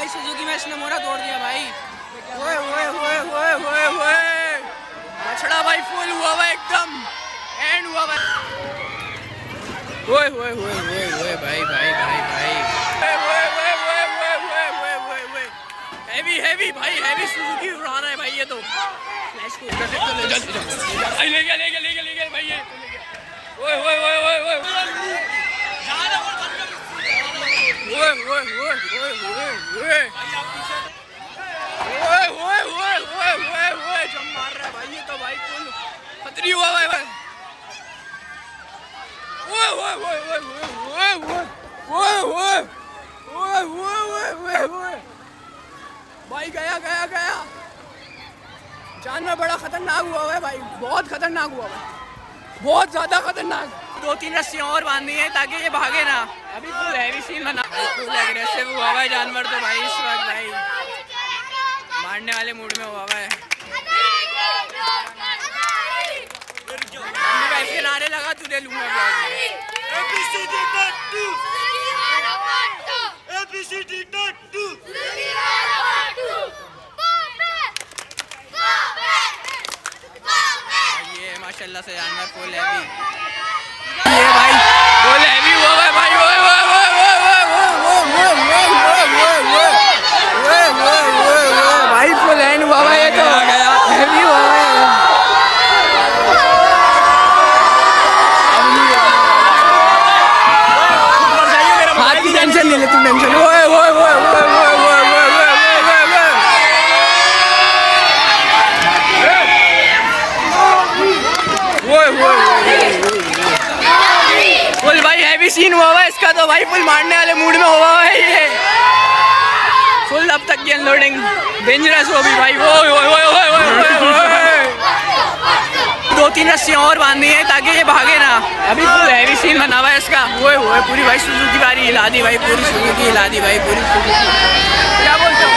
भाई सुजुकी में इसने मोरा तोड़ दिया भाई। ओए ओए ओए ओए ओए ओए बछड़ा भाई फुल हुआ भाई एकदम एंड हुआ भाई। ओए ओए ओए ओए ओए भाई भाई भाई भाई ओए ओए ओए ओए ओए ओए ओए ओए हैवी हैवी भाई हैवी सुजुकी उड़ा रहा है भाई ये तो। फ्लैश को ले गया भाई ये। ओए ओए ओए ओए ओए ओए ओए ओए ओए ओए ओए जम मार रहा है भाई ये तो भाई फुल खतरी हुआ भाई भाई। ओए ओए ओए ओए ओए ओए ओए ओए ओए ओए भाई गया गया गया। जानवर बड़ा खतरनाक हुआ है भाई, बहुत खतरनाक हुआ है, बहुत ज्यादा खतरनाक। 2-3 रस्सियां और बांधी हैं ताकि ये भागे ना। अभी फुल हैवी सीन बना, फुल एग्रेसिव हुआ है जानवर तो भाई इस वक्त भाई मारने वाले मूड में हुआ है। ऐसे नारे लगा तुझे लूंगा ये माशाल्लाह से जानवर फुल हैवी। ये भाई फुल हैवी हुआ है भाई। ओए ओए ओए ओए ओए भाई फुल हैंड हुआ है ये तो हैवी हुआ है। हाथ की टेंशन ले ले तुम टेंशन। ओए ओए ओए ओए फुल भाई हैवी सीन हुआ है इसका तो भाई फुल मारने वाले मूड में हुआ है ये फुल। अब तक की अनलोडिंग डेंजरस हो भी भाई। ओए ओए ओए ओए ओए 2-3 रस्सियां और बांधी हैं ताकि ये भागे ना। अभी फुल हैवी सीन बना हुआ है इसका। ओए ओए पूरी भाई सुजुकी बारी हिला दी भाई, पूरी सुजुकी हिला दी भाई, पूरी क्या बोलते हो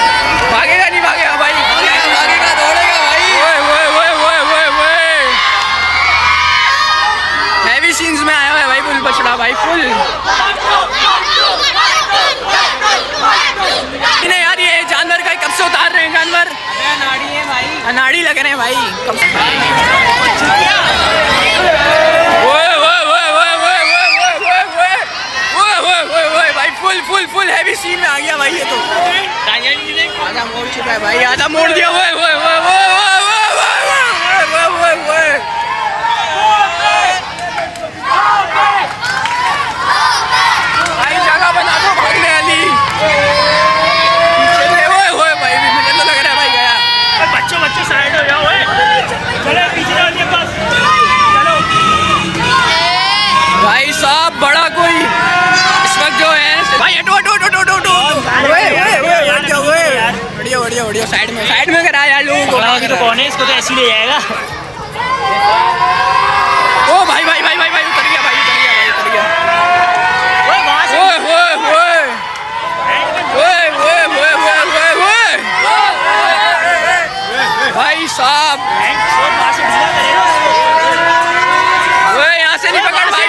भागेगा नहीं भागेगा भाई, भागेगा दौड़ेगा भाई। ओए ओए ओए ओए ओए ओए हैवी सीन्स में आया हुआ है भाई फुल बछड़ा भाई फुल। नहीं यार ये जानवर का कब से उतार रहे हैं जानवर। अनाड़ी है भाई, अनाड़ी लग रहे हैं भाई कब से। ओए ओए ओए ओए ओए ओए ओए ओए भाई full full full heavy scene में आ गया भाई ये तो। आधा मोड़ चुका है भाई, आधा मोड़ दिया। ओए ओए ओए ओए ओए ओए ओए भाई जगह बना दो भागने वाली। बच्चों साइड हो जाओ। चलो पीछे जाओ इनके पास चलो। भाई साहब बड़ा कोई इस वक्त जो है भाई हटो हटो हटो हटो हटो। बढ़िया बढ़िया बढ़िया साइड में करा यार लोगों को तो कौन है इसको तो ऐसे ही ले जाएगा। ओ भाई भाई भाई भाई भाई उतर गया भाई उतर गया भाई उतर गया। ओए ओए ओए ओए ओए ओए ओए भाई साहब ओए यहाँ से नहीं पकड़ भाई।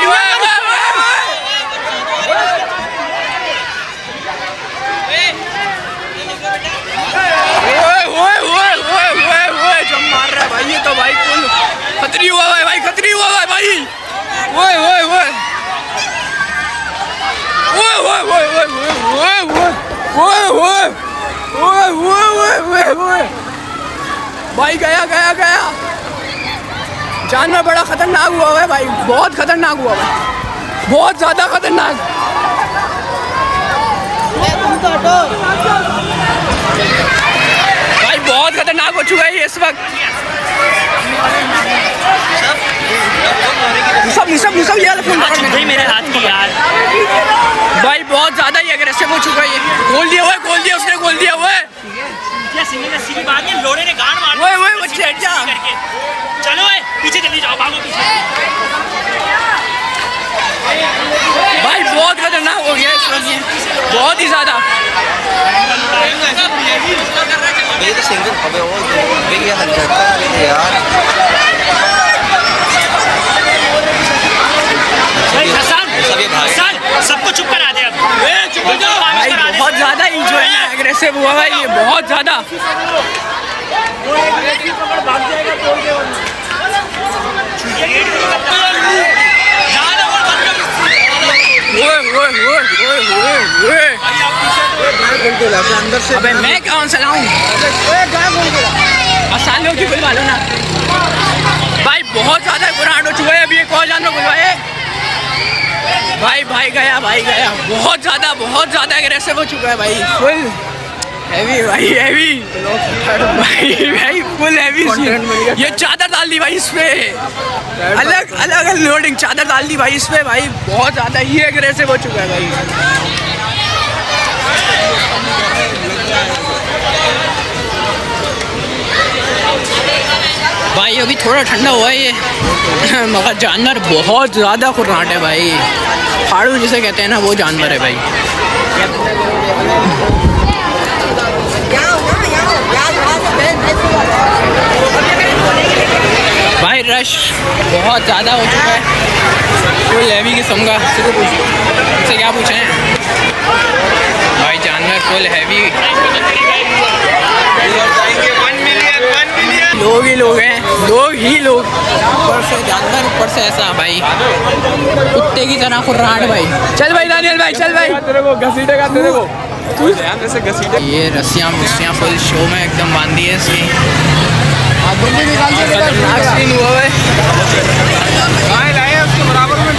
जम मार रहा है भाई ये तो भाई फुल खतरी हुआ है भाई, खतरी हुआ है भाई। ओए ओए ओए ओए ओए ओए ओए ओए ओए ओए ओए भाई गया गया गया। जानवर बड़ा खतरनाक हुआ है भाई, बहुत खतरनाक हुआ है, बहुत ज्यादा खतरनाक। भाई बहुत खतरनाक हो चुका है ये इस वक्त। सब यार मेरे हाथ की यार भाई बहुत ज्यादा ही एग्रेसिव हो चुका है ये। खोल दिया हुआ, खोल दिया उसने, खोल दिया हुआ। सीधी बात है, लोड़े ने गांड मार ओए ओए बच्चे हट जा। चलो पीछे जल्दी जाओ, भागो पीछे। भाई बहुत खतरनाक हो गया इस वक्त ये, बहुत ही ज्यादा। ये तो सिंगल अबे वो ये हरकत यार। सबको चुप करा दे अब। भाई बहुत ज्यादा ही जो है ना एग्रेसिव हुआ भाई ये बहुत ज़्यादा। अबे मैं कौन सा लाऊं? सालों की बुलवा लो ना भाई, बहुत ज़्यादा बुरान हो चुका है। अभी एक और जानवर बुलवाए भाई, भाई गया, बहुत ज़्यादा एग्रेसिव हो चुका है भाई, फुल हैवी भाई, हैवी भाई फुल हैवी। ये चादर डाल दी भाई इसपे, अलग लोडिंग चादर डाल दी भाई इसपे भाई, बहुत ज़्यादा ही एग्रेसिव हो चुका है भाई। भाई अभी थोड़ा ठंडा हुआ है ये मगर जानवर बहुत ज़्यादा खुरनाट है भाई, फाड़ू जिसे कहते हैं ना वो जानवर है भाई। भाई रश बहुत ज़्यादा हो चुका है, फुल हैवी किस्म का। इससे क्या पूछे हैं भाई, जानवर फुल हैवी, लोग ही लोग हैं, ऊपर से जानवर, ऊपर से ऐसा भाई कुत्ते की तरह खुर्राट भाई। चल भाई दानियल भाई, चल भाई, घसीटेगा तेरे को, ये रस्सियाँ फुल शो में एकदम बांधी है इसकी। सीन हुआ है उसके बराबर में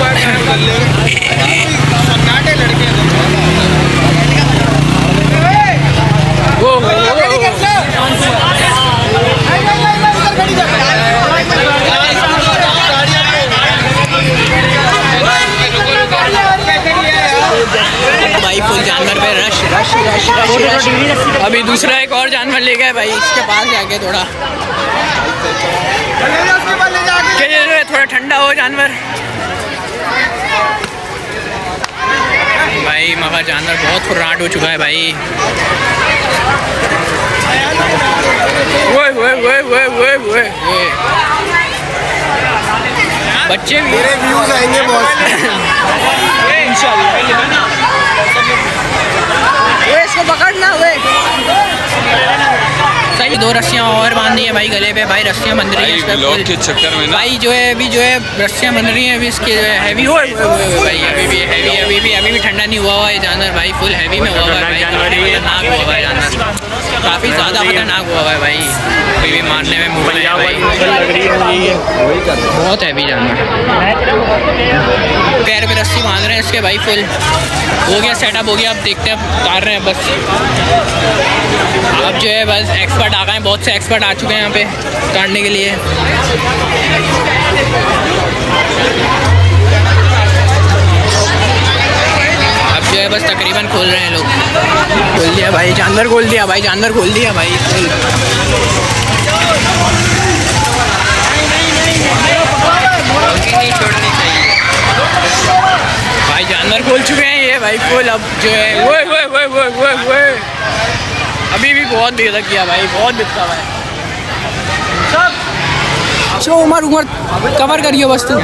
भाई फुल जानवर पे रश। अभी दूसरा एक और जानवर ले गए भाई, इसके पास जाके थोड़ा ठंडा हो जानवर भाई, मगर जानवर बहुत खुर्राट हो चुका है भाई। वो बच्चे भी मेरे व्यूज आएंगे बहुत इंशाल्लाह। इसको पकड़ना हुए सही, 2 रस्सियाँ और बांधी है भाई गले पे भाई, रस्सियाँ बंध रही है ब्लॉक के चक्कर में भाई, जो है अभी जो है रस्सियाँ बंध रही हैं अभी इसके, जो है हैवी हो भाई, अभी भी ठंडा नहीं हुआ है जानवर भाई, फुल हैवी में हुआ है भाई, खतरनाक हुआ है जानवर, काफ़ी ज़्यादा खतरनाक हुआ है भाई, अभी भी मारने में मुँह है भाई, बहुत हैवी जानवर। पैर पे रस्सी बांध रहे हैं इसके भाई, फुल हो गया सेटअप हो गया, अब देखते हैं, अब उतार रहे हैं बस। अब जो है बस एक्सपर्ट आ गए हैं, बहुत से एक्सपर्ट आ चुके हैं यहाँ पे उतारने के लिए। अब जो है बस तकरीबन खोल रहे हैं लोग, खोल दिया भाई जानवर, खोल दिया भाई जानवर, खोल दिया भाई फुल। भाई जानवर खोल चुके हैं ये भाई फुल। अब जो है वो अभी भी बहुत देर तक किया भाई, बहुत दिखता भाई। चो उमर कवर करिए बस तू,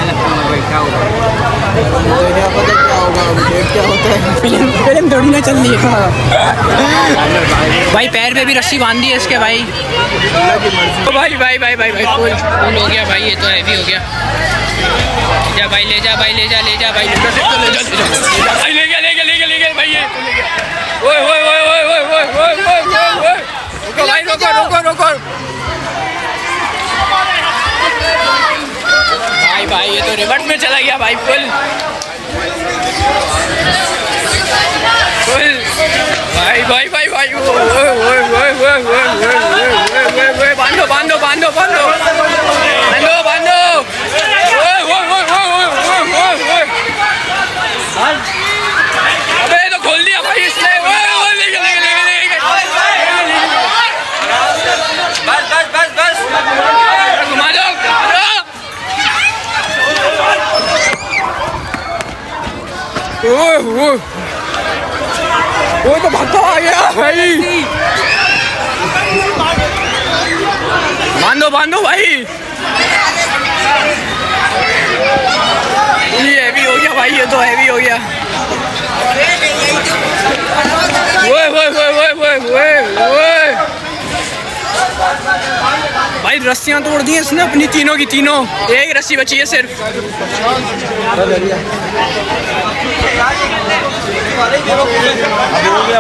फिल्म थोड़ी ना चल रही है भाई। पैर पे भी रस्सी बांधी है इसके भाई, भाई फुल हो गया भाई, ये तो हैवी हो गया। जा भाई, ले जा भाई, ले जा भाई, ले गया भाई, ये रुको भाई, रोको भाई, ये तो रिवर्स में चला गया भाई, फुल भाई बांधो अबे तो खोल दिया भाई इसने, बस घुमा दो। वो तो भागता आ गया भाई, बांधो भाई, ये हैवी हो गया भाई, ये तो हैवी हो गया। रस्सियां तोड़ दी हैं इसने अपनी तीनों की तीनों, एक रस्सी बची है सिर्फ।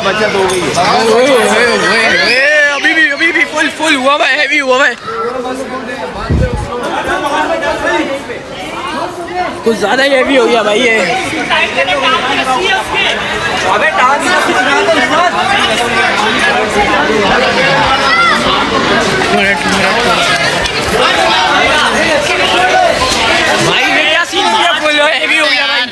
बचत हो गई। अभी भी फुल हुआ है, हैवी हुआ है, कुछ ज्यादा ही हैवी हो गया भाई ये। अबे भाई ये क्या सीन हो गया, फुल हैवी हो गया भाई।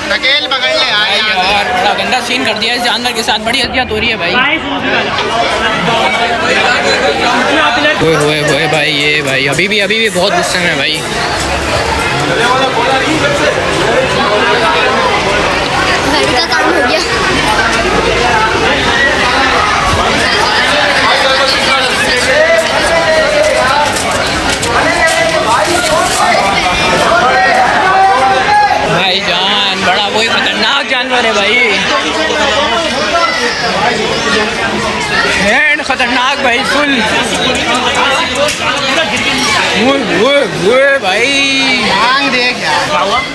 नकेल पकड़ ले यार, बड़ा गंदा सीन कर दिया इस जानवर के साथ, बड़ी हल्कियात हो रही है भाई। होए भाई, ये भाई अभी भी बहुत गुस्से में है भाई। घर का काम हो गया। भाई जान, बड़ा वही खतरनाक जानवर है भाई, हैंड खतरनाक भाई फुल। भाई टांग देख यार,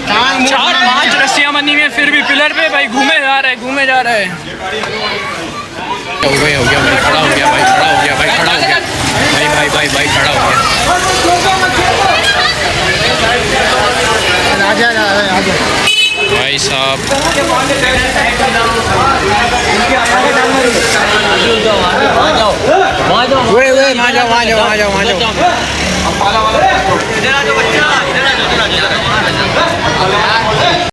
टांग 4-5 रस्सियां बनी हुई हैं, फिर भी पिलर पे भाई घूमे जा रहा है। हो गया भाई, खड़ा हो गया भाई, खड़ा हो गया भाई, खड़ा हो गया भाई, खड़ा हो गया। आजा भाई साहब वहाँ जाओ।